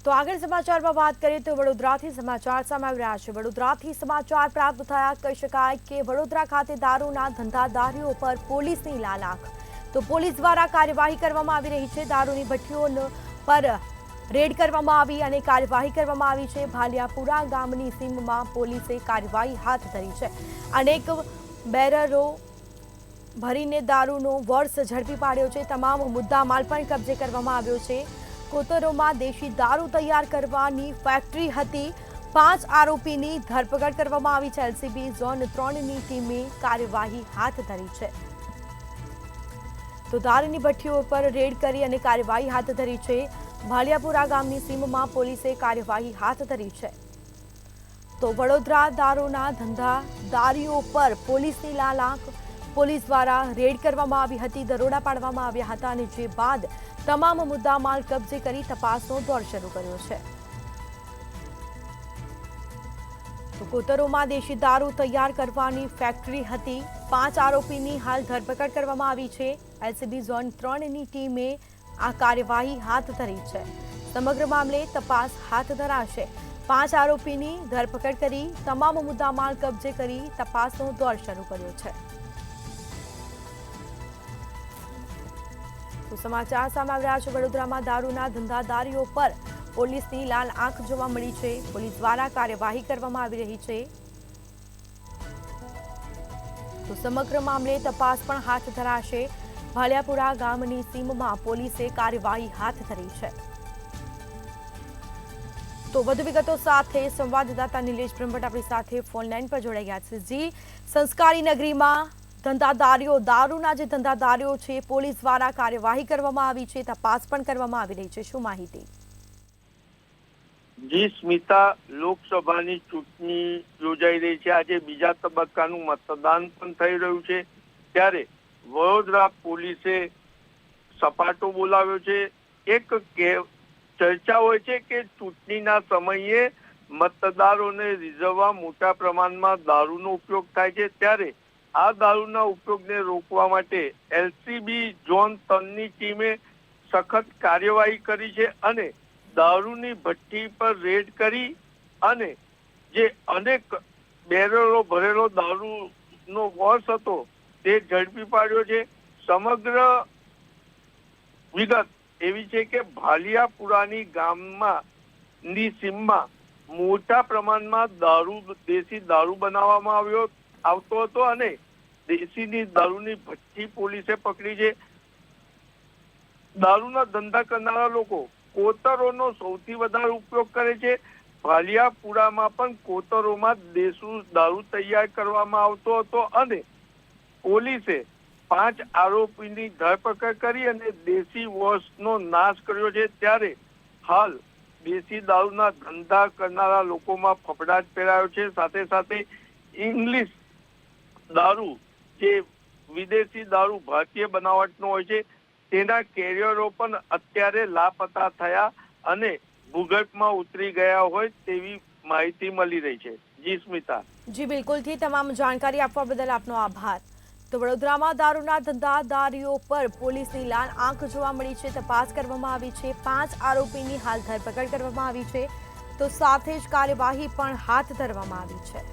તો આગળ સમાચારમાં વાત કરીએ તો વડોદરાથી સમાચાર સામે આવી રહ્યા છે। વડોદરાથી સમાચાર પ્રાપ્ત થયા કહી શકાય કે વડોદરા ખાતે દારૂના ધંધાદારીઓ પર પોલીસની લાલ આંખ। તો પોલીસ દ્વારા કાર્યવાહી કરવામાં આવી રહી છે। દારૂની ભઠ્ઠીઓ પર રેડ કરવામાં આવી અને કાર્યવાહી કરવામાં આવી છે। ભાલિયાપુરા ગામની સીમમાં પોલીસે કાર્યવાહી હાથ ધરી છે। અનેક બેરરો ભરીને દારૂનો વર્ષ ઝડપી પાડ્યો છે। તમામ મુદ્દામાલ પણ કબજે કરવામાં આવ્યો છે। કોતરોમાં દેશી દારૂ તૈયાર કરવાની ફેક્ટરી હતી। 5 આરોપીની ધરપકડ કરવામાં આવી છે। એલસીબી ઝોન 3ની ટીમે કાર્યવાહી હાથ ધરી છે। તો દારૂની ભઠ્ઠીઓ પર રેડ કરી અને કાર્યવાહી હાથ ધરી છે। ભાલિયાપુરા ગામની સીમમાં પોલીસે કાર્યવાહી હાથ ધરી છે। તો વડોદરા દારૂના ધંધાદારીઓ પર પોલીસની લાલ આંખ। પોલીસ દ્વારા રેડ કરવામાં આવી હતી, દરોડા પાડવામાં આવ્યા હતા અને જે બાદ તમામ મુદ્દામાલ કબજે કરી તપાસનો દોર શરૂ કર્યો છે। તો કોતરોમાં દેશી દારૂ તૈયાર કરવાની ફેક્ટરી હતી। 5 આરોપીની હાલ ધરપકડ કરવામાં આવી છે। એલસીબી ઝોન 3ની ટીમે આ કાર્યવાહી હાથ ધરી છે। સમગ્ર મામલે તપાસ હાથ ધરાશે। 5 આરોપીની ધરપકડ કરી તમામ મુદ્દામાલ કબજે કરી તપાસનો દોર શરૂ કર્યો છે। તો સમાચાર સામે આવી રહ્યા છે। વડોદરામાં દારૂના ધંધાદારીઓ પર પોલીસની લાલ આંખ જોવા મળી છે। પોલીસ દ્વારા કાર્યવાહી કરવામાં આવી રહી છે। તો સમગ્ર મામલે તપાસ પણ હાથ ધરાશે। ભાલિયાપુરા ગામની સીમમાં પોલીસે કાર્યવાહી હાથ ધરી છે। તો વધુ વિગતો સાથે સંવાદદાતા નિલેશ બ્રહ્મભટ્ટ આપણી સાથે ફોન લાઈન પર જોડાઈ ગયા છે। જી, સંસ્કારી નગરીમાં ધંધાદારીઓ દારૂના જે ધંધાદારીઓ છે પોલીસ દ્વારા કાર્યવાહી કરવામાં આવી છે, તપાસ પણ કરવામાં આવી રહી છે, શું માહિતી? જી સ્મિતા, લોકસભાની ચૂંટણી યોજાઈ રહી છે। આજે બીજા તબક્કાનું મતદાન પણ થઈ રહ્યું છે, ત્યારે વડોદરા પોલીસે સપાટો બોલાવ્યો છે। એક ચર્ચા હોય છે કે ચૂંટણીના સમયે મતદારોને રીઝવવા મોટા પ્રમાણમાં દારૂનો ઉપયોગ થાય છે, ત્યારે આ દારૂના ઉપયોગને રોકવા માટે એલસીબી ઝોન 3ની ટીમે સખત કાર્યવાહી કરી છે અને દારૂની ભઠ્ઠી પર રેડ કરી અને જે અનેક બેરલો ભરેલો દારૂનો વર્ષ હતો તે ઝડપી પાડ્યો છે। સમગ્ર વિગત એવી છે કે ભાલિયાપુરાની ગામની સીમમાં મોટા પ્રમાણમાં દેશી દારૂ બનાવવામાં આવતો હતો અને દેશીની દારૂની ભઠ્ઠી પોલીસે પકડી છે। દારૂના ધંધા કરનારા લોકો કોતરોનો સૌથી વધારે ઉપયોગ કરે છે। ભાલિયાપુરામાં પણ કોતરોમાં દેશી દારૂ તૈયાર કરવામાં આવતો હતો અને પોલીસે 5 આરોપીની ધરપકડ કરી અને દેશી વોશનો નાશ કર્યો છે। ત્યારે હાલ દેશી દારૂના ધંધા કરનારા લોકોમાં ફફડાટ ફેલાયો છે। સાથે સાથે ઇંગ્લિશ દારૂ, જે વિદેશી દારૂ ભારતીય બનાવટનો હોય છે, તેના કેરિયરો પણ અત્યારે લાપતા થયા અને ભૂગર્ભમાં ઉતરી ગયા હોય તેવી માહિતી મળી રહી છે। જી સ્મિતા। જી બિલકુલથી તમામ જાણકારી આપવા બદલ આપનો આભાર। તો વડોદરામાં દારૂના ધંધાદારીઓ પર પોલીસની લાલ આંખ જોવા મળી છે, તપાસ કરવામાં આવી છે। 5 આરોપીની હાલ ધરપકડ કરવામાં આવી છે, તો સાથે જ કાર્યવાહી પણ હાથ ધરવામાં આવી છે।